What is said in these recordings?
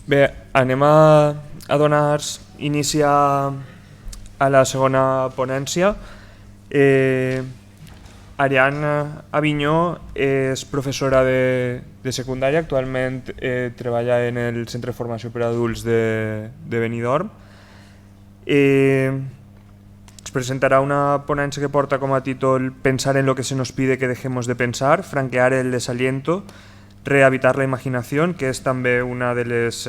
Bé, anem a donar inici a la segona ponència. Ariadna Avinyó és professora de secundària, actualment treballa en el Centre de Formació per a Adults de Benidorm. Es presentarà una ponència que porta com a títol Pensar en lo que se nos pide que dejemos de pensar, franquear el desaliento, rehabitar la imaginación, que és també una de les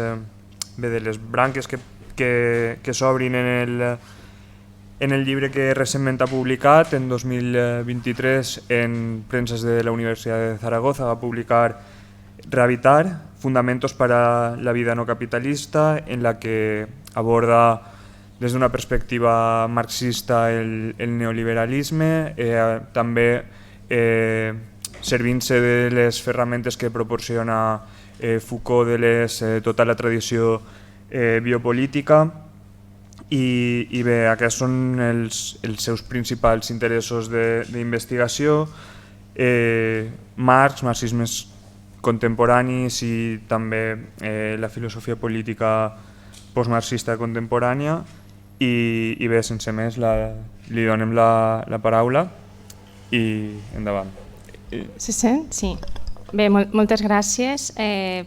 branques que s'obrin en el llibre que recentment ha publicat. En 2023 en Prensas de la Universidad de Zaragoza va publicar Rehabitar, Fundamentos para la vida no capitalista, en la que aborda des d'una perspectiva marxista el neoliberalisme, també servint-se de les ferramentes que proporciona Foucault de tota la tradició biopolítica. I bé, aquests són els seus principals interessos d'investigació. Marx, marxismes contemporanis i també la filosofia política postmarxista contemporània. I bé, sense més, li donem la paraula i endavant. Se sent? Sí. Bé, moltes gràcies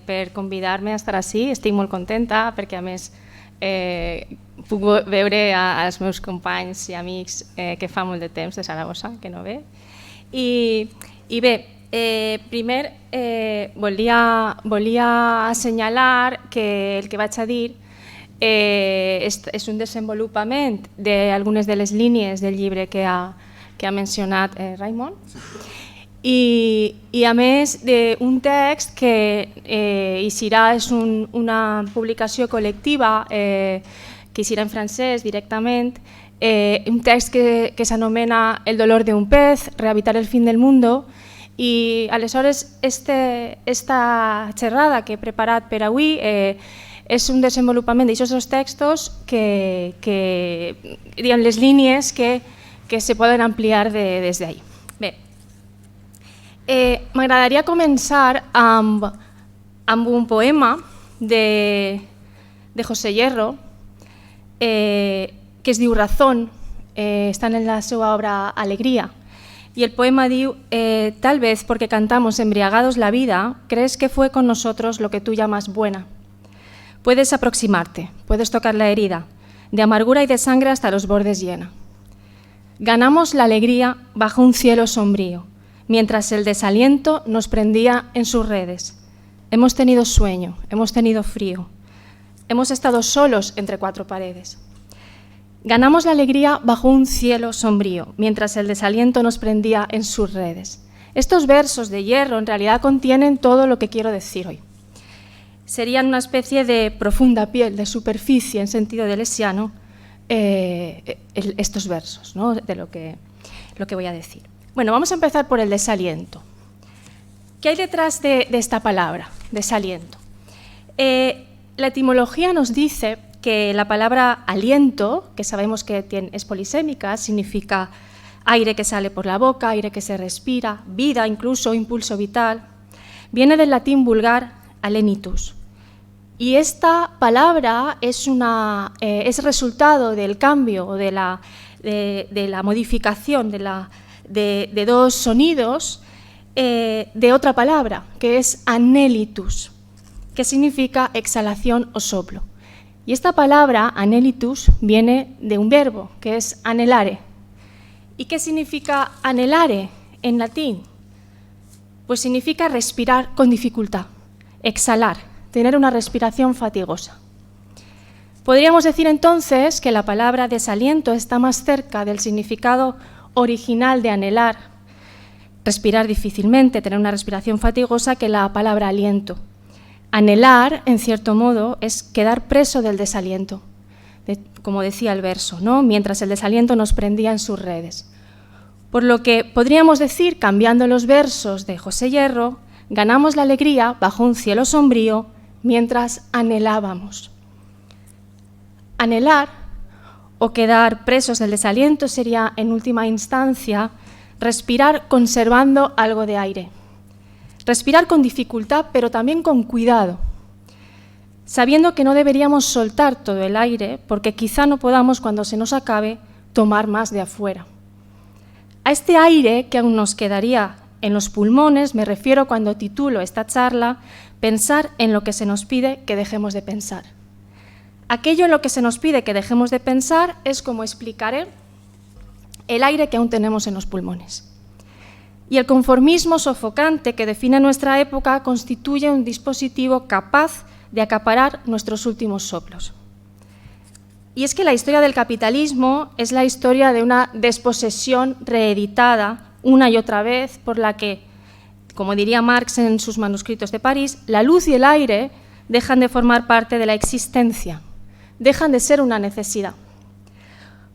per convidar-me a estar ací. Estic molt contenta perquè, a més, puc veure als meus companys i amics que fa molt de temps de Saragossa, que no ve. I bé, primer volia assenyalar que el que vaig a dir és un desenvolupament d'algunes de les línies del llibre que ha mencionat Raimon. I a més d'un text que Eixirà és una publicació col·lectiva que Eixirà en francès directament, un text que s'anomena El dolor de un pez, rehabitar el fin del mundo, i aleshores esta xerrada que he preparat per avui és un desenvolupament d'aixòs dos textos que diuen les línies que se poden ampliar des d'ahí. Bé, m'agradaria començar amb un poema de José Hierro que es diu Razón, està en la seva obra Alegría, y el poema diu: tal vez porque cantamos embriagados la vida, crees que fue con nosotros lo que tú llamas buena. Puedes aproximarte, puedes tocar la herida, de amargura y de sangre hasta los bordes llena. Ganamos la alegría bajo un cielo sombrío, mientras el desaliento nos prendía en sus redes. Hemos tenido sueño, hemos tenido frío, hemos estado solos entre cuatro paredes. Ganamos la alegría bajo un cielo sombrío, mientras el desaliento nos prendía en sus redes. Estos versos de Hierro en realidad contienen todo lo que quiero decir hoy. Serían una especie de profunda piel, de superficie en sentido deleuziano, estos versos, ¿no? De lo que voy a decir. Bueno, vamos a empezar por el desaliento. ¿Qué hay detrás de esta palabra, desaliento? La etimología nos dice que la palabra aliento, que sabemos que es polisémica, significa aire que sale por la boca, aire que se respira, vida, incluso impulso vital, viene del latín vulgar alenitus. Y esta palabra es resultado del cambio, de la modificación de dos sonidos de otra palabra, que es anhelitus, que significa exhalación o soplo. Y esta palabra, anhelitus, viene de un verbo, que es anhelare. ¿Y qué significa anhelare en latín? Pues significa respirar con dificultad, exhalar, tener una respiración fatigosa. Podríamos decir entonces que la palabra desaliento está más cerca del significado original de anhelar, respirar difícilmente, tener una respiración fatigosa, que la palabra aliento. Anhelar, en cierto modo, es quedar preso del desaliento, como decía el verso, ¿no? Mientras el desaliento nos prendía en sus redes. Por lo que podríamos decir, cambiando los versos de José Hierro, ganamos la alegría bajo un cielo sombrío mientras anhelábamos. Anhelar o quedar presos del desaliento sería, en última instancia, respirar conservando algo de aire. Respirar con dificultad, pero también con cuidado. sabiendo que no deberíamos soltar todo el aire porque quizá no podamos, cuando se nos acabe, tomar más de afuera. A este aire que aún nos quedaría en los pulmones me refiero cuando titulo esta charla «Pensar en lo que se nos pide que dejemos de pensar». Aquello en lo que se nos pide que dejemos de pensar es, como explicaré, el aire que aún tenemos en los pulmones. Y el conformismo sofocante que define nuestra época constituye un dispositivo capaz de acaparar nuestros últimos soplos. Y es que la historia del capitalismo es la historia de una desposesión reeditada una y otra vez por la que, como diría Marx en sus manuscritos de París, la luz y el aire dejan de formar parte de la existencia, dejan de ser una necesidad.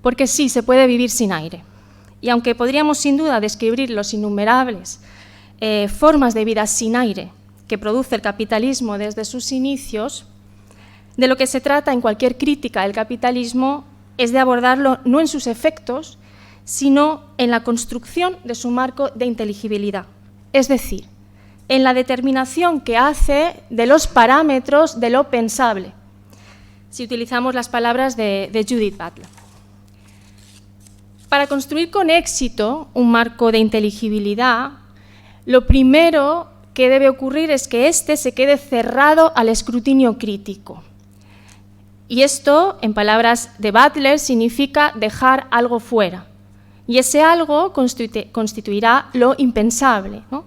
Porque sí, se puede vivir sin aire. Y aunque podríamos sin duda describir los innumerables formas de vida sin aire que produce el capitalismo desde sus inicios, de lo que se trata en cualquier crítica del capitalismo es de abordarlo no en sus efectos, sino en la construcción de su marco de inteligibilidad, es decir, en la determinación que hace de los parámetros de lo pensable, si utilizamos las palabras de Judith Butler. Para construir con éxito un marco de inteligibilidad, lo primero que debe ocurrir es que éste se quede cerrado al escrutinio crítico. Y esto, en palabras de Butler, significa dejar algo fuera. Y ese algo constituirá lo impensable, ¿no?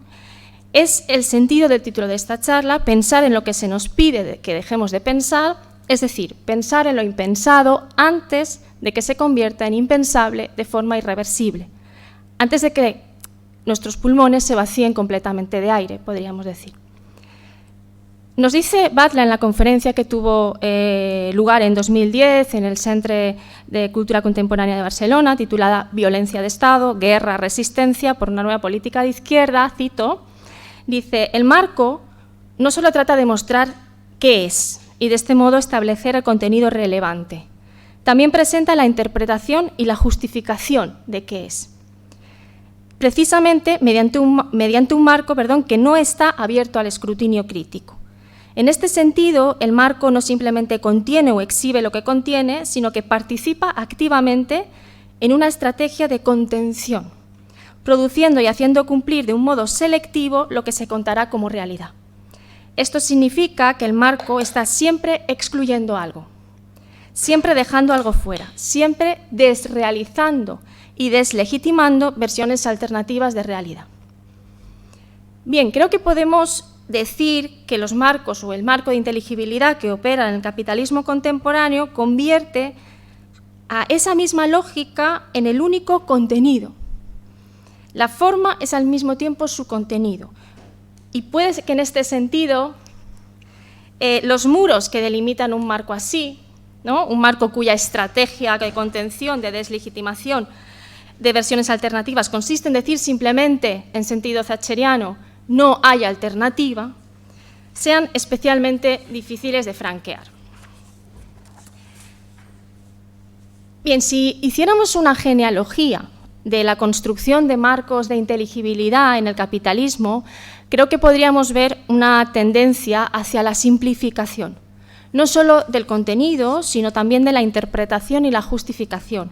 Es el sentido del título de esta charla, pensar en lo que se nos pide que dejemos de pensar, es decir, pensar en lo impensado antes de que se convierta en impensable de forma irreversible, antes de que nuestros pulmones se vacíen completamente de aire, podríamos decir. Nos dice Butler en la conferencia que tuvo lugar en 2010 en el Centre de Cultura Contemporánea de Barcelona, titulada Violencia de Estado, Guerra, Resistencia por una nueva política de izquierda, cito, dice, el marco no solo trata de mostrar qué es y de este modo establecer el contenido relevante, también presenta la interpretación y la justificación de qué es. Precisamente mediante un marco que no está abierto al escrutinio crítico. En este sentido, el marco no simplemente contiene o exhibe lo que contiene, sino que participa activamente en una estrategia de contención, produciendo y haciendo cumplir de un modo selectivo lo que se contará como realidad. Esto significa que el marco está siempre excluyendo algo, siempre dejando algo fuera, siempre desrealizando y deslegitimando versiones alternativas de realidad. Bien, creo que podemos decir que los marcos o el marco de inteligibilidad que opera en el capitalismo contemporáneo convierte a esa misma lógica en el único contenido. La forma es al mismo tiempo su contenido. Y puede que en este sentido los muros que delimitan un marco así, ¿no? Un marco cuya estrategia de contención, de deslegitimación de versiones alternativas consiste en decir simplemente, en sentido thatcheriano, no hay alternativa, sean especialmente difíciles de franquear. Bien, si hiciéramos una genealogía de la construcción de marcos de inteligibilidad en el capitalismo, creo que podríamos ver una tendencia hacia la simplificación, no solo del contenido, sino también de la interpretación y la justificación,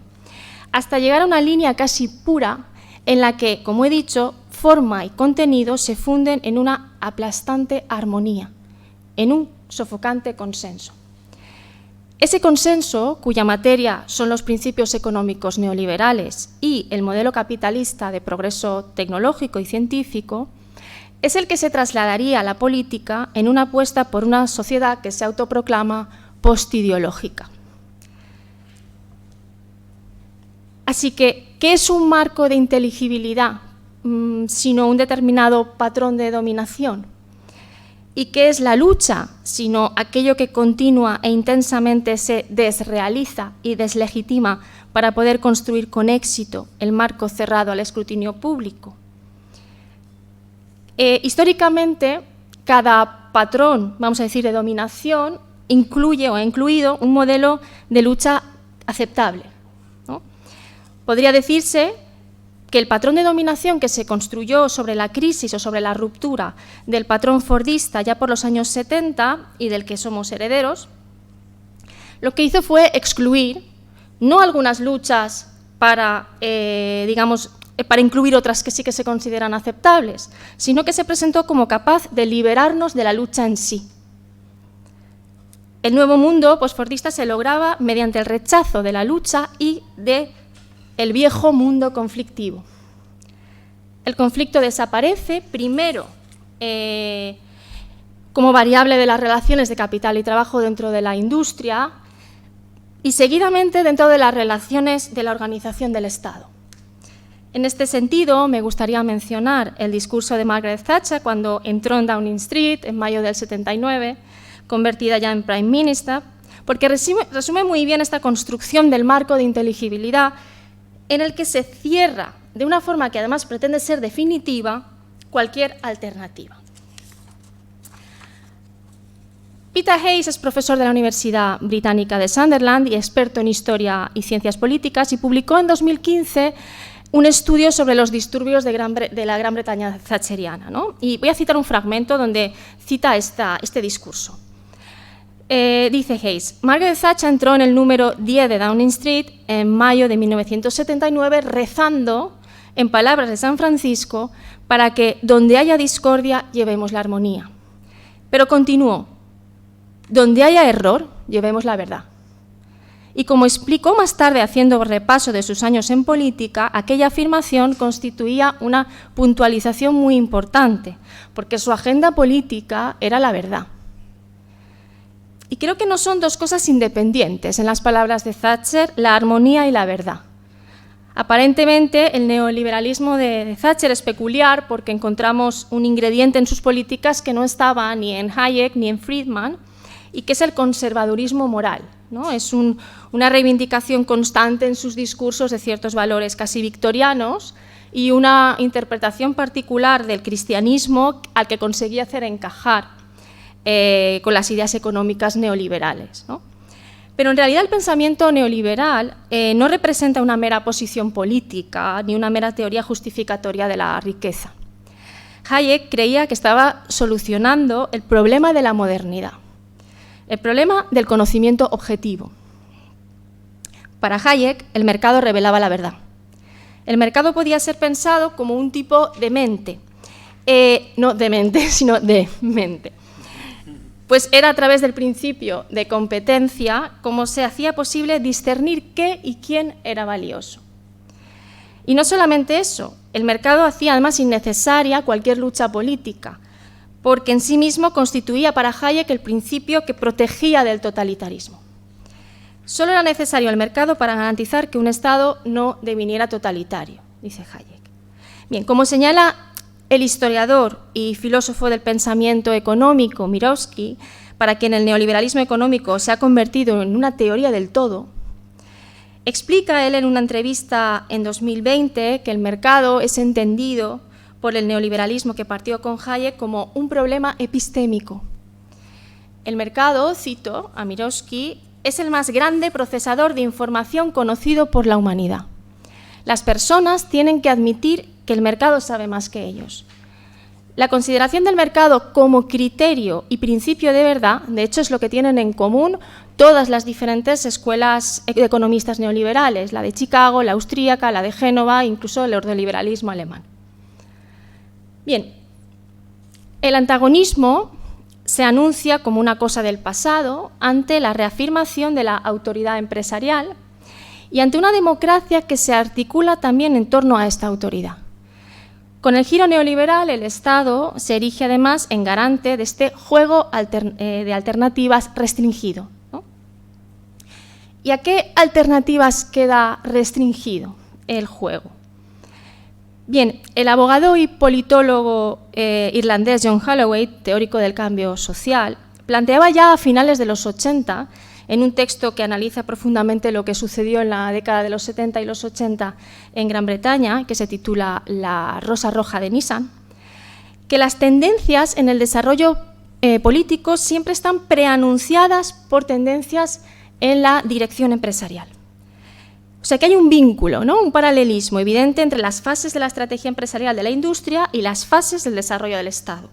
hasta llegar a una línea casi pura en la que, como he dicho, forma y contenido se funden en una aplastante armonía, en un sofocante consenso. Ese consenso, cuya materia son los principios económicos neoliberales y el modelo capitalista de progreso tecnológico y científico, es el que se trasladaría a la política en una apuesta por una sociedad que se autoproclama postideológica. Así que, ¿qué es un marco de inteligibilidad sino un determinado patrón de dominación? ¿Y qué es la lucha sino aquello que continua e intensamente se desrealiza y deslegitima para poder construir con éxito el marco cerrado al escrutinio público? Históricamente, cada patrón, vamos a decir, de dominación incluye o ha incluido un modelo de lucha aceptable, ¿no? Podría decirse que el patrón de dominación que se construyó sobre la crisis o sobre la ruptura del patrón fordista ya por los años 70 y del que somos herederos, lo que hizo fue excluir no algunas luchas para, para incluir otras que sí que se consideran aceptables, sino que se presentó como capaz de liberarnos de la lucha en sí. El nuevo mundo posfordista se lograba mediante el rechazo de la lucha y del viejo mundo conflictivo. El conflicto desaparece, primero, como variable de las relaciones de capital y trabajo dentro de la industria y seguidamente dentro de las relaciones de la organización del Estado. En este sentido, me gustaría mencionar el discurso de Margaret Thatcher cuando entró en Downing Street en mayo del 79, convertida ya en Prime Minister, porque resume muy bien esta construcción del marco de inteligibilidad en el que se cierra, de una forma que además pretende ser definitiva, cualquier alternativa. Peter Hayes es profesor de la Universidad Británica de Sunderland y experto en historia y ciencias políticas, y publicó en 2015 un estudio sobre los disturbios de la Gran Bretaña thatcheriana, ¿no? Y voy a citar un fragmento donde cita este discurso. Dice Hayes: Margaret Thatcher entró en el número 10 de Downing Street en mayo de 1979 rezando, en palabras de San Francisco, para que donde haya discordia llevemos la armonía. Pero continuó: donde haya error, llevemos la verdad. Y como explicó más tarde haciendo repaso de sus años en política, aquella afirmación constituía una puntualización muy importante, porque su agenda política era la verdad. Y creo que no son dos cosas independientes, en las palabras de Thatcher, la armonía y la verdad. Aparentemente, el neoliberalismo de Thatcher es peculiar porque encontramos un ingrediente en sus políticas que no estaba ni en Hayek ni en Friedman, y que es el conservadurismo moral, ¿no? Es una reivindicación constante en sus discursos de ciertos valores casi victorianos y una interpretación particular del cristianismo al que conseguía hacer encajar con las ideas económicas neoliberales, ¿no? Pero en realidad el pensamiento neoliberal no representa una mera posición política ni una mera teoría justificatoria de la riqueza. Hayek creía que estaba solucionando el problema de la modernidad, el problema del conocimiento objetivo. Para Hayek, el mercado revelaba la verdad. El mercado podía ser pensado como un tipo de mente, no de mente, sino de mente. Pues era a través del principio de competencia como se hacía posible discernir qué y quién era valioso. Y no solamente eso, el mercado hacía además innecesaria cualquier lucha política, porque en sí mismo constituía para Hayek el principio que protegía del totalitarismo. Solo era necesario el mercado para garantizar que un Estado no deviniera totalitario, dice Hayek. Bien, como señala el historiador y filósofo del pensamiento económico Mirowski, para quien el neoliberalismo económico se ha convertido en una teoría del todo, explica él en una entrevista en 2020 que el mercado es entendido por el neoliberalismo que partió con Hayek como un problema epistémico. El mercado, cito a Mirowski, es el más grande procesador de información conocido por la humanidad. Las personas tienen que admitir que el mercado sabe más que ellos. La consideración del mercado como criterio y principio de verdad, de hecho, es lo que tienen en común todas las diferentes escuelas de economistas neoliberales, la de Chicago, la austríaca, la de Génova, incluso el ordoliberalismo alemán. Bien, el antagonismo se anuncia como una cosa del pasado ante la reafirmación de la autoridad empresarial y ante una democracia que se articula también en torno a esta autoridad. Con el giro neoliberal, el Estado se erige además en garante de este juego de alternativas restringido, ¿no? ¿Y a qué alternativas queda restringido el juego? Bien, el abogado y politólogo irlandés John Holloway, teórico del cambio social, planteaba ya a finales de los 80, en un texto que analiza profundamente lo que sucedió en la década de los 70 y los 80 en Gran Bretaña, que se titula La Rosa Roja de Nissan, que las tendencias en el desarrollo político siempre están preanunciadas por tendencias en la dirección empresarial. O sea que hay un vínculo, ¿no? Un paralelismo evidente entre las fases de la estrategia empresarial de la industria y las fases del desarrollo del Estado.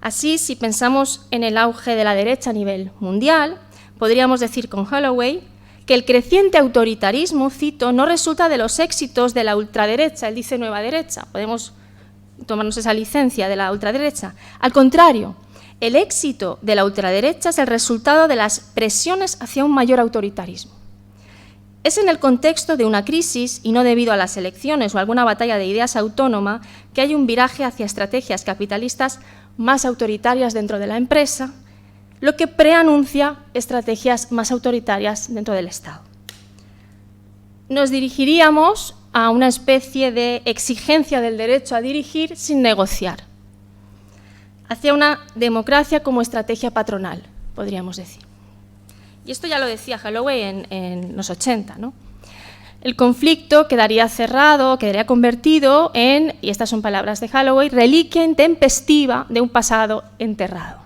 Así, si pensamos en el auge de la derecha a nivel mundial, podríamos decir con Holloway que el creciente autoritarismo, cito, no resulta de los éxitos de la ultraderecha, él dice nueva derecha, podemos tomarnos esa licencia de la ultraderecha. Al contrario, el éxito de la ultraderecha es el resultado de las presiones hacia un mayor autoritarismo. Es en el contexto de una crisis, y no debido a las elecciones o alguna batalla de ideas autónoma, que hay un viraje hacia estrategias capitalistas más autoritarias dentro de la empresa, lo que preanuncia estrategias más autoritarias dentro del Estado. Nos dirigiríamos a una especie de exigencia del derecho a dirigir sin negociar, hacia una democracia como estrategia patronal, podríamos decir. Y esto ya lo decía Holloway en los 80, ¿no? El conflicto quedaría cerrado, quedaría convertido en, y estas son palabras de Holloway, reliquia intempestiva de un pasado enterrado.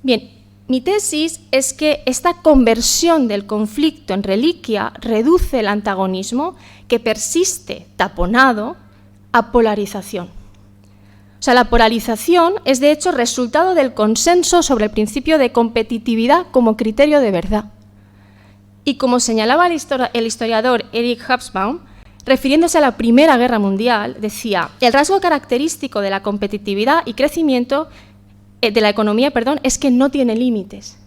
Bien, mi tesis es que esta conversión del conflicto en reliquia reduce el antagonismo que persiste taponado a polarización. O sea, la polarización es, de hecho, resultado del consenso sobre el principio de competitividad como criterio de verdad. Y como señalaba el historiador Eric Hobsbawm, refiriéndose a la Primera Guerra Mundial, decía: el rasgo característico de la competitividad y crecimiento de la economía, es que no tiene límites.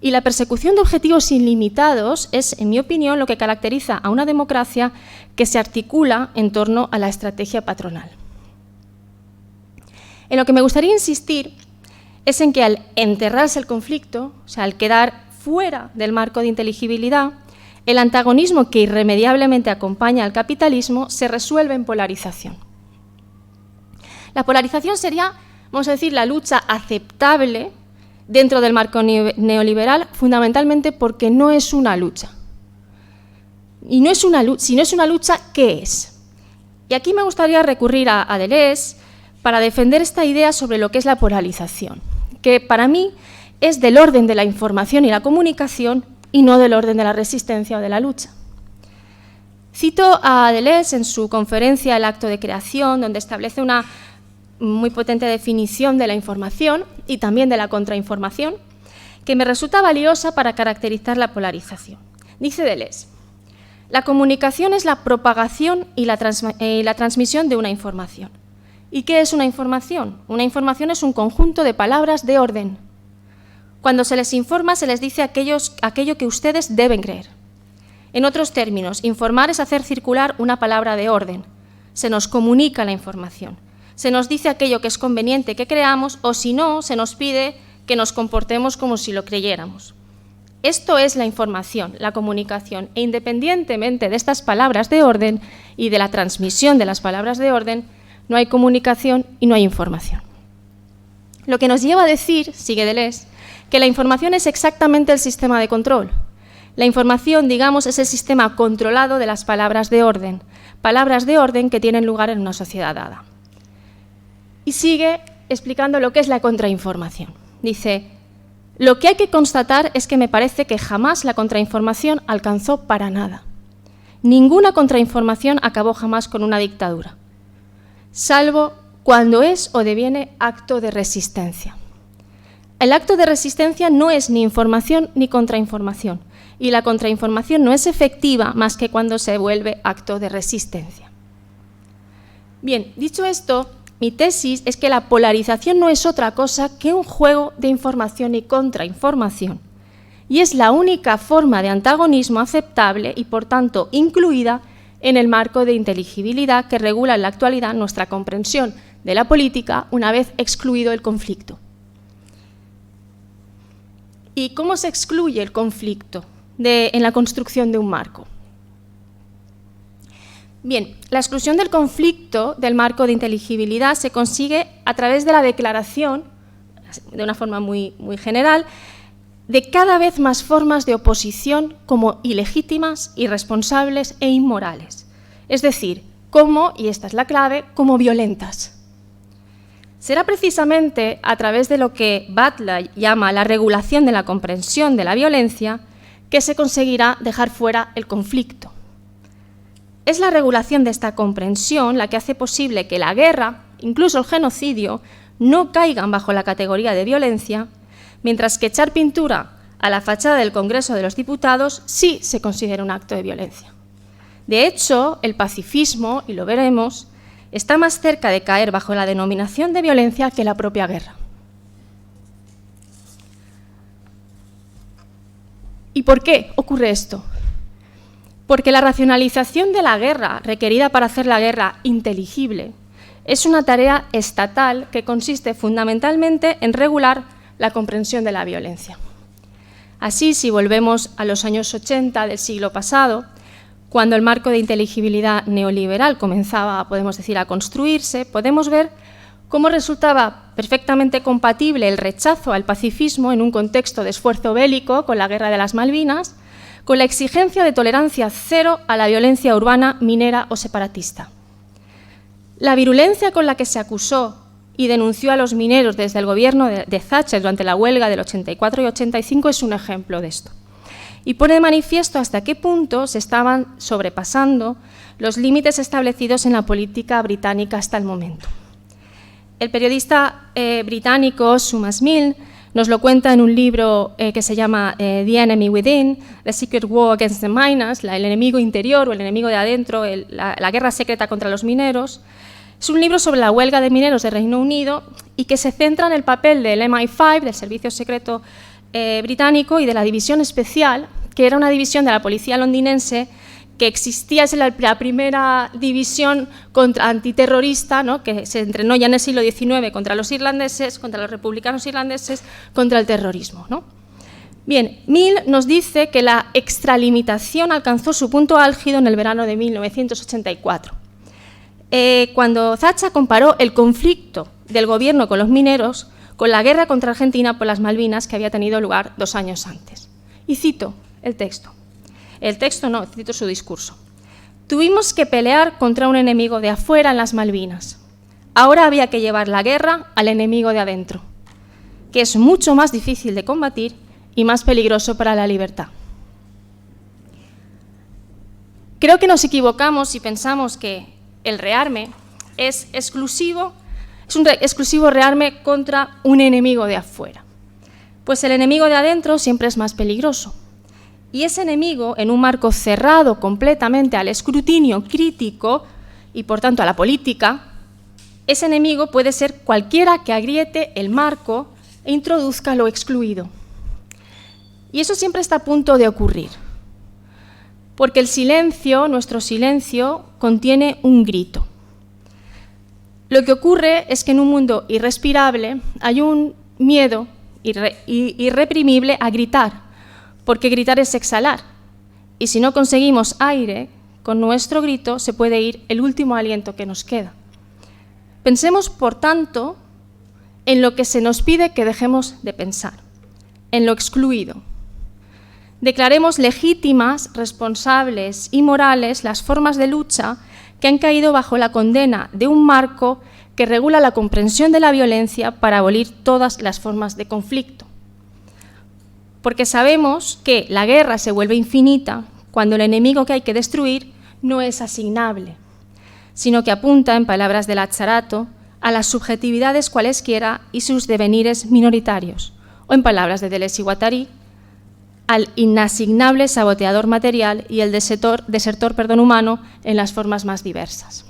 Y la persecución de objetivos ilimitados es, en mi opinión, lo que caracteriza a una democracia que se articula en torno a la estrategia patronal. En lo que me gustaría insistir es en que al enterrarse el conflicto, o sea, al quedar fuera del marco de inteligibilidad, el antagonismo que irremediablemente acompaña al capitalismo se resuelve en polarización. La polarización sería, vamos a decir, la lucha aceptable dentro del marco neoliberal, fundamentalmente porque no es una lucha. Y si no es una lucha, ¿qué es? Y aquí me gustaría recurrir a Deleuze para defender esta idea sobre lo que es la polarización, que para mí es del orden de la información y la comunicación y no del orden de la resistencia o de la lucha. Cito a Deleuze en su conferencia El acto de creación, donde establece una muy potente definición de la información y también de la contrainformación, que me resulta valiosa para caracterizar la polarización. Dice Deleuze: la comunicación es la propagación y la transmisión de una información. ¿Y qué es una información? Una información es un conjunto de palabras de orden. Cuando se les informa, se les dice aquello que ustedes deben creer. En otros términos, informar es hacer circular una palabra de orden. Se nos comunica la información. Se nos dice aquello que es conveniente que creamos, o si no, se nos pide que nos comportemos como si lo creyéramos. Esto es la información, la comunicación, e independientemente de estas palabras de orden y de la transmisión de las palabras de orden, no hay comunicación y no hay información. Lo que nos lleva a decir, sigue Deleuze, que la información es exactamente el sistema de control. La información, digamos, es el sistema controlado de las palabras de orden que tienen lugar en una sociedad dada. Y sigue explicando lo que es la contrainformación. Dice: lo que hay que constatar es que me parece que jamás la contrainformación alcanzó para nada. Ninguna contrainformación acabó jamás con una dictadura, salvo cuando es o deviene acto de resistencia. El acto de resistencia no es ni información ni contrainformación, y la contrainformación no es efectiva más que cuando se vuelve acto de resistencia. Bien, dicho esto, mi tesis es que la polarización no es otra cosa que un juego de información y contrainformación, y es la única forma de antagonismo aceptable y, por tanto, incluida en el marco de inteligibilidad que regula en la actualidad nuestra comprensión de la política una vez excluido el conflicto. ¿Y cómo se excluye el conflicto en la construcción de un marco? Bien, la exclusión del conflicto del marco de inteligibilidad se consigue a través de la declaración, de una forma muy general, de cada vez más formas de oposición como ilegítimas, irresponsables e inmorales. Es decir, como, y esta es la clave, como violentas. Será precisamente a través de lo que Butler llama la regulación de la comprensión de la violencia que se conseguirá dejar fuera el conflicto. Es la regulación de esta comprensión la que hace posible que la guerra, incluso el genocidio, no caigan bajo la categoría de violencia, mientras que echar pintura a la fachada del Congreso de los Diputados sí se considera un acto de violencia. De hecho, el pacifismo, y lo veremos, está más cerca de caer bajo la denominación de violencia que la propia guerra. ¿Y por qué ocurre esto? Porque la racionalización de la guerra, requerida para hacer la guerra inteligible, es una tarea estatal que consiste fundamentalmente en regular la comprensión de la violencia. Así, si volvemos a los años 80 del siglo pasado, cuando el marco de inteligibilidad neoliberal comenzaba, podemos decir, a construirse, podemos ver cómo resultaba perfectamente compatible el rechazo al pacifismo en un contexto de esfuerzo bélico con la Guerra de las Malvinas, con la exigencia de tolerancia cero a la violencia urbana, minera o separatista. La virulencia con la que se acusó y denunció a los mineros desde el gobierno de Thatcher durante la huelga del 84 y 85 es un ejemplo de esto. Y pone de manifiesto hasta qué punto se estaban sobrepasando los límites establecidos en la política británica hasta el momento. El periodista británico Sumas Milne nos lo cuenta en un libro que se llama The Enemy Within, The Secret War Against the Miners, el enemigo interior o el enemigo de adentro, la guerra secreta contra los mineros. Es un libro sobre la huelga de mineros de Reino Unido y que se centra en el papel del MI5, del Servicio Secreto británico, y de la División Especial, que era una división de la policía londinense que existía, es la primera división antiterrorista, ¿no?, que se entrenó ya en el siglo XIX contra los irlandeses, contra los republicanos irlandeses, contra el terrorismo, ¿no? Bien, Milne nos dice que la extralimitación alcanzó su punto álgido en el verano de 1984, cuando Thatcher comparó el conflicto del gobierno con los mineros con la guerra contra Argentina por las Malvinas que había tenido lugar 2 años antes. Y cito el texto. Cito su discurso. Tuvimos que pelear contra un enemigo de afuera en las Malvinas. Ahora había que llevar la guerra al enemigo de adentro, que es mucho más difícil de combatir y más peligroso para la libertad. Creo que nos equivocamos si pensamos que el rearme es un exclusivo rearme contra un enemigo de afuera. Pues el enemigo de adentro siempre es más peligroso. Y ese enemigo, en un marco cerrado completamente al escrutinio crítico y, por tanto, a la política, ese enemigo puede ser cualquiera que agriete el marco e introduzca lo excluido. Y eso siempre está a punto de ocurrir, porque el silencio, nuestro silencio, contiene un grito. Lo que ocurre es que en un mundo irrespirable hay un miedo irreprimible a gritar, porque gritar es exhalar, y si no conseguimos aire, con nuestro grito se puede ir el último aliento que nos queda. Pensemos, por tanto, en lo que se nos pide que dejemos de pensar, en lo excluido. Declaremos legítimas, responsables y morales las formas de lucha que han caído bajo la condena de un marco que regula la comprensión de la violencia para abolir todas las formas de conflicto. Porque sabemos que la guerra se vuelve infinita cuando el enemigo que hay que destruir no es asignable, sino que apunta, en palabras de Lazzarato, a las subjetividades cualesquiera y sus devenires minoritarios, o en palabras de Deleuze y Guattari, al inasignable saboteador material y el desertor humano en las formas más diversas.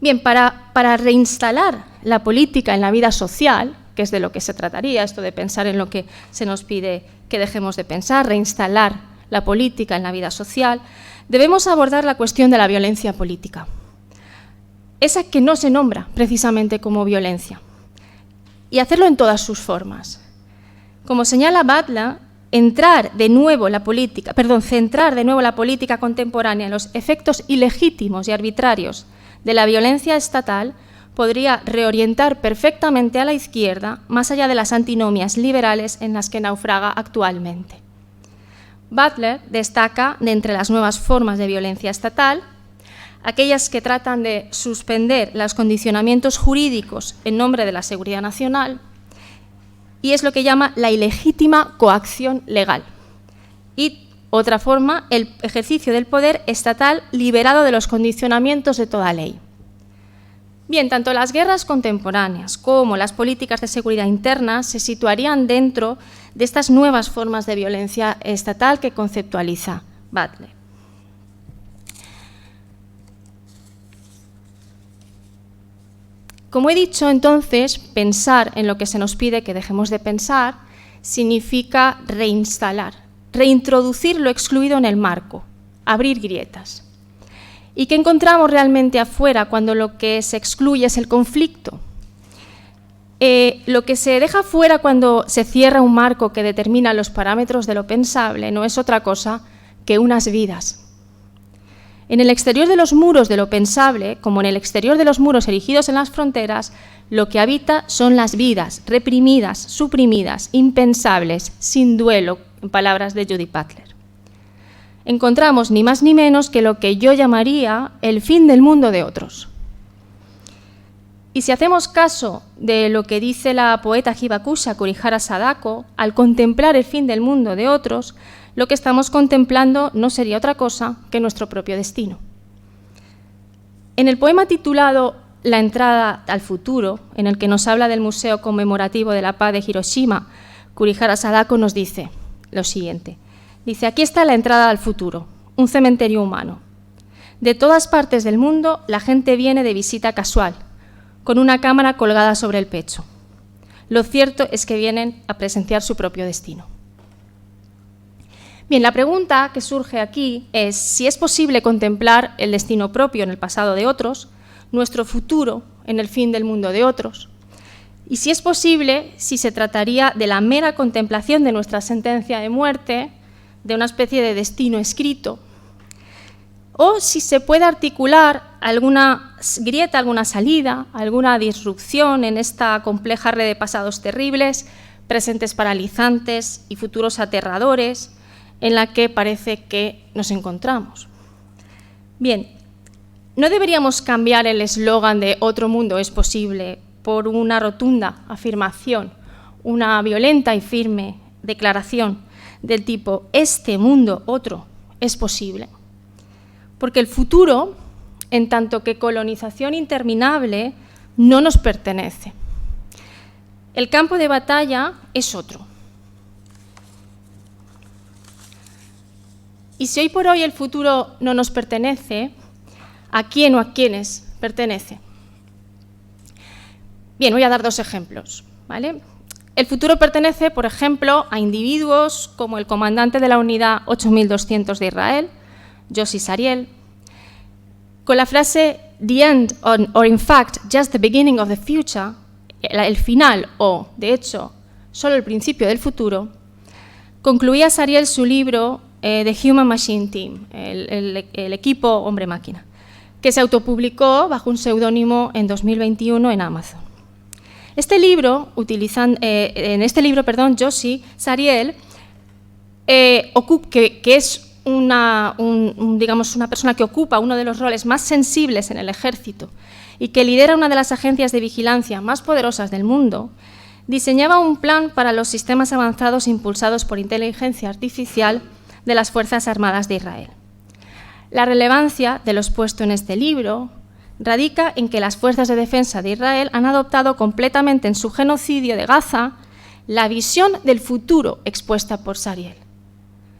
Bien, para reinstalar la política en la vida social, que es de lo que se trataría, esto de pensar en lo que se nos pide que dejemos de pensar, reinstalar la política en la vida social, debemos abordar la cuestión de la violencia política, esa que no se nombra precisamente como violencia, y hacerlo en todas sus formas. Como señala Butler, centrar de nuevo la política contemporánea en los efectos ilegítimos y arbitrarios de la violencia estatal podría reorientar perfectamente a la izquierda más allá de las antinomias liberales en las que naufraga actualmente. Butler destaca de entre las nuevas formas de violencia estatal aquellas que tratan de suspender los condicionamientos jurídicos en nombre de la seguridad nacional, y es lo que llama la ilegítima coacción legal, Y otra forma, el ejercicio del poder estatal liberado de los condicionamientos de toda ley. Bien, tanto las guerras contemporáneas como las políticas de seguridad interna se situarían dentro de estas nuevas formas de violencia estatal que conceptualiza Butler. Como he dicho, entonces, pensar en lo que se nos pide que dejemos de pensar significa reinstalar, reintroducir lo excluido en el marco, abrir grietas. ¿Y qué encontramos realmente afuera cuando lo que se excluye es el conflicto? Lo que se deja fuera cuando se cierra un marco que determina los parámetros de lo pensable no es otra cosa que unas vidas. En el exterior de los muros de lo pensable, como en el exterior de los muros erigidos en las fronteras, lo que habita son las vidas reprimidas, suprimidas, impensables, sin duelo, en palabras de Judith Butler. Encontramos ni más ni menos que lo que yo llamaría el fin del mundo de otros. Y si hacemos caso de lo que dice la poeta Hibakusha Kurihara Sadako, al contemplar el fin del mundo de otros, lo que estamos contemplando no sería otra cosa que nuestro propio destino. En el poema titulado La entrada al futuro, en el que nos habla del Museo Conmemorativo de la Paz de Hiroshima, Kurihara Sadako nos dice lo siguiente. Dice, aquí está la entrada al futuro, un cementerio humano. De todas partes del mundo, la gente viene de visita casual, con una cámara colgada sobre el pecho. Lo cierto es que vienen a presenciar su propio destino. Bien, la pregunta que surge aquí es si es posible contemplar el destino propio en el pasado de otros, nuestro futuro en el fin del mundo de otros, y si es posible, si se trataría de la mera contemplación de nuestra sentencia de muerte, de una especie de destino escrito, o si se puede articular alguna grieta, alguna salida, alguna disrupción en esta compleja red de pasados terribles, presentes paralizantes y futuros aterradores en la que parece que nos encontramos. Bien, no deberíamos cambiar el eslogan de otro mundo es posible por una rotunda afirmación, una violenta y firme declaración del tipo este mundo otro es posible. Porque el futuro, en tanto que colonización interminable, no nos pertenece. El campo de batalla es otro. Y si hoy por hoy el futuro no nos pertenece, ¿a quién o a quiénes pertenece? Bien, voy a dar dos ejemplos, ¿vale? El futuro pertenece, por ejemplo, a individuos como el comandante de la unidad 8200 de Israel, Yossi Sariel, con la frase "the end or in fact just the beginning of the future", el final o, de hecho, solo el principio del futuro, concluía Sariel su libro The Human Machine Team, el equipo hombre-máquina, que se autopublicó bajo un seudónimo en 2021 en Amazon. En este libro, Yossi Sariel, que es una persona que ocupa uno de los roles más sensibles en el ejército y que lidera una de las agencias de vigilancia más poderosas del mundo, diseñaba un plan para los sistemas avanzados impulsados por inteligencia artificial de las Fuerzas Armadas de Israel. La relevancia de lo expuesto en este libro radica en que las fuerzas de defensa de Israel han adoptado completamente en su genocidio de Gaza la visión del futuro expuesta por Sariel.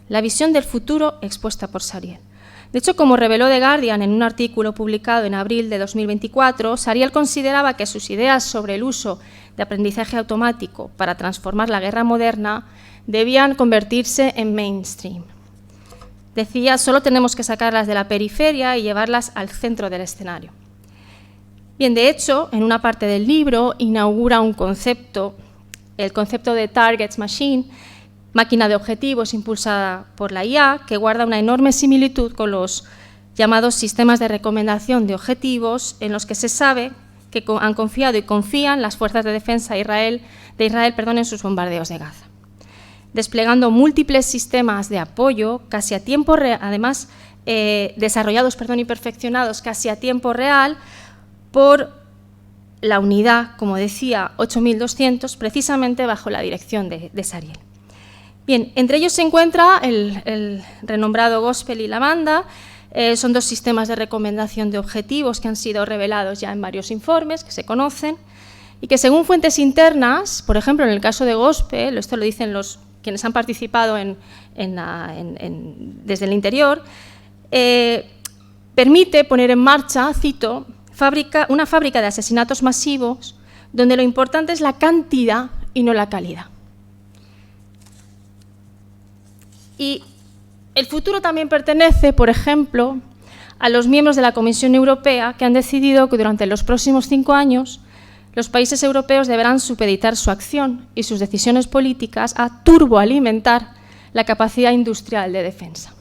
La visión del futuro expuesta por Sariel. De hecho, como reveló The Guardian en un artículo publicado en abril de 2024, Sariel consideraba que sus ideas sobre el uso de aprendizaje automático para transformar la guerra moderna debían convertirse en mainstream. Decía, solo tenemos que sacarlas de la periferia y llevarlas al centro del escenario. Bien, de hecho, en una parte del libro inaugura un concepto, el concepto de Targets Machine, máquina de objetivos impulsada por la IA, que guarda una enorme similitud con los llamados sistemas de recomendación de objetivos en los que se sabe que han confiado y confían las fuerzas de defensa de Israel en sus bombardeos de Gaza, desplegando múltiples sistemas de apoyo casi a tiempo real, además desarrollados y perfeccionados casi a tiempo real por la unidad, como decía, 8200, precisamente bajo la dirección de Sariel. Bien, entre ellos se encuentra el renombrado Gospel y la banda. Son dos sistemas de recomendación de objetivos que han sido revelados ya en varios informes, que se conocen, y que según fuentes internas, por ejemplo, en el caso de Gospel, esto lo dicen quienes han participado desde el interior, permite poner en marcha, cito, una fábrica de asesinatos masivos donde lo importante es la cantidad y no la calidad. Y el futuro también pertenece, por ejemplo, a los miembros de la Comisión Europea que han decidido que durante los próximos 5 años los países europeos deberán supeditar su acción y sus decisiones políticas a turboalimentar la capacidad industrial de defensa.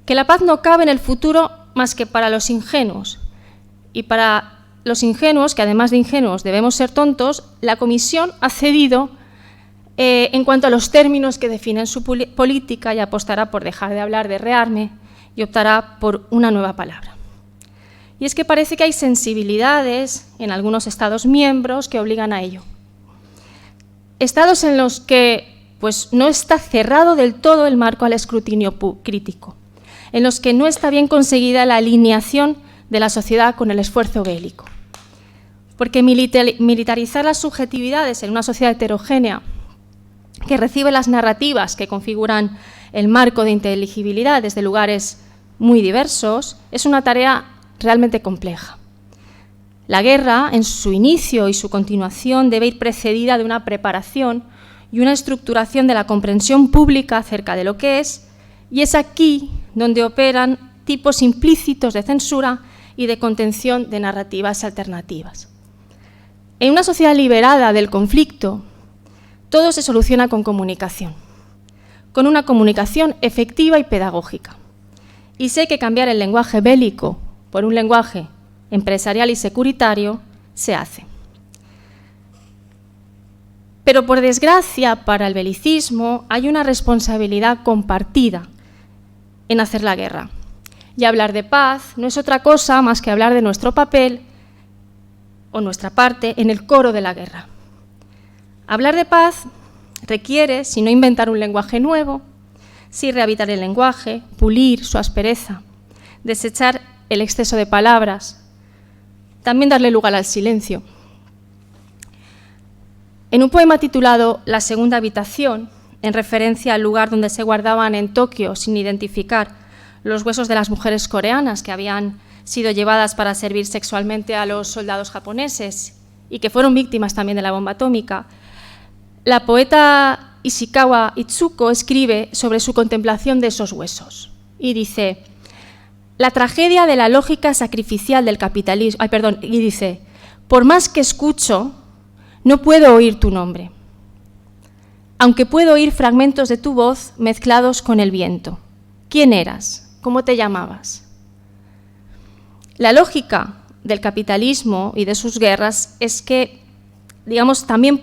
Que la paz no cabe en el futuro más que para los ingenuos. Y para los ingenuos, que además de ingenuos debemos ser tontos, la Comisión ha cedido en cuanto a los términos que definen su política y apostará por dejar de hablar de rearme y optará por una nueva palabra. Y es que parece que hay sensibilidades en algunos Estados miembros que obligan a ello. Estados en los que no está cerrado del todo el marco al escrutinio crítico, en los que no está bien conseguida la alineación de la sociedad con el esfuerzo bélico. Porque militarizar las subjetividades en una sociedad heterogénea que recibe las narrativas que configuran el marco de inteligibilidad desde lugares muy diversos, es una tarea realmente compleja. La guerra, en su inicio y su continuación, debe ir precedida de una preparación y una estructuración de la comprensión pública acerca de lo que es, y es aquí donde operan tipos implícitos de censura y de contención de narrativas alternativas. En una sociedad liberada del conflicto, todo se soluciona con comunicación, con una comunicación efectiva y pedagógica. Y sé que cambiar el lenguaje bélico por un lenguaje empresarial y securitario se hace. Pero por desgracia para el belicismo hay una responsabilidad compartida en hacer la guerra. Y hablar de paz no es otra cosa más que hablar de nuestro papel o nuestra parte en el coro de la guerra. Hablar de paz requiere, si no inventar un lenguaje nuevo, sí rehabilitar el lenguaje, pulir su aspereza, desechar el exceso de palabras, también darle lugar al silencio. En un poema titulado La segunda habitación, en referencia al lugar donde se guardaban en Tokio, sin identificar, los huesos de las mujeres coreanas que habían sido llevadas para servir sexualmente a los soldados japoneses y que fueron víctimas también de la bomba atómica, la poeta Ishikawa Itsuko escribe sobre su contemplación de esos huesos y dice: la tragedia de la lógica sacrificial del capitalismo, y dice, por más que escucho, no puedo oír tu nombre, aunque puedo oír fragmentos de tu voz mezclados con el viento. ¿Quién eras? ¿Cómo te llamabas? La lógica del capitalismo y de sus guerras es que, digamos, también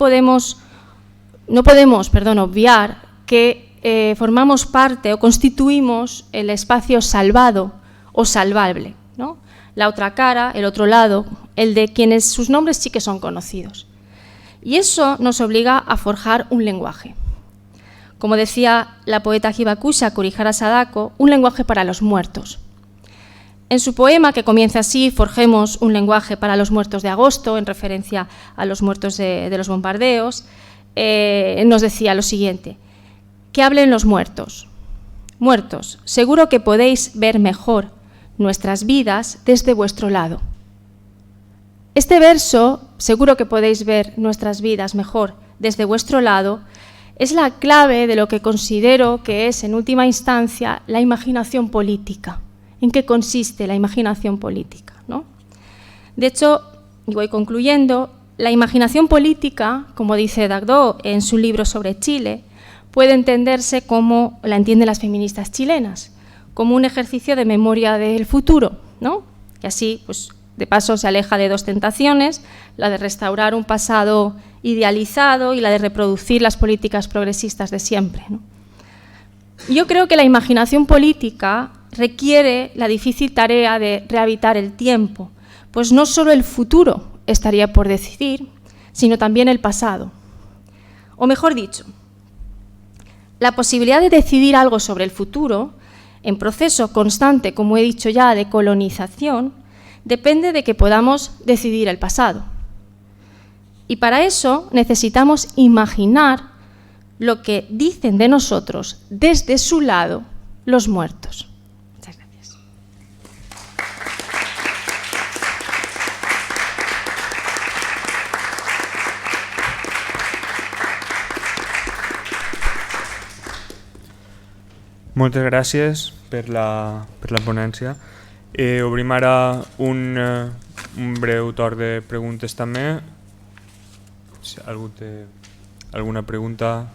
no podemos obviar que formamos parte o constituimos el espacio salvado o salvable, ¿no? La otra cara, el otro lado, el de quienes sus nombres sí que son conocidos. Y eso nos obliga a forjar un lenguaje. Como decía la poeta Hibakusha Kurihara Sadako, un lenguaje para los muertos. En su poema, que comienza así, forjemos un lenguaje para los muertos de agosto, en referencia a los muertos de los bombardeos, nos decía lo siguiente: que hablen los muertos. Muertos, seguro que podéis ver mejor nuestras vidas desde vuestro lado. Este verso, seguro que podéis ver nuestras vidas mejor desde vuestro lado, es la clave de lo que considero que es, en última instancia, la imaginación política. ¿En qué consiste la imaginación política, ¿no? De hecho, y voy concluyendo, la imaginación política, como dice Dagdo en su libro sobre Chile, puede entenderse como la entienden las feministas chilenas, como un ejercicio de memoria del futuro, ¿no? Y así, pues, de paso se aleja de dos tentaciones, la de restaurar un pasado idealizado y la de reproducir las políticas progresistas de siempre, ¿no? Yo creo que la imaginación política requiere la difícil tarea de rehabitar el tiempo, pues no solo el futuro estaría por decidir, sino también el pasado. O mejor dicho, La posibilidad de decidir algo sobre el futuro, en proceso constante, como he dicho ya, de colonización, depende de que podamos decidir el pasado. Y para eso necesitamos imaginar lo que dicen de nosotros desde su lado los muertos. Muchas gracias. Moltes gràcies per la ponència. Obrim ara un breu torn de preguntes també. Si algú té alguna pregunta...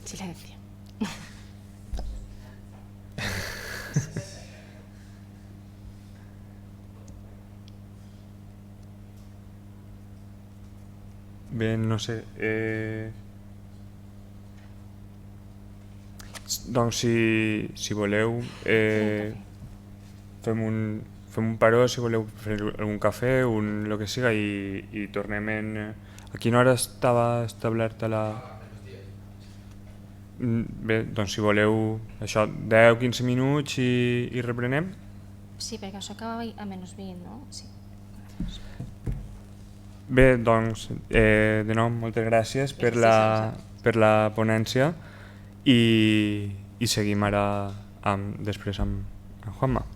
Silencio. Bé, no sé... Doncs si voleu fem un paró, si voleu fer algun cafè, el que siga, i tornem en... A quina hora estava establerta la... Bé, doncs si voleu això, 10-15 minuts i reprenem. Sí, perquè això acaba a menys 20, no? Sí. Bé, doncs, de nou, moltes gràcies per la ponència i seguim ara després amb Juanma.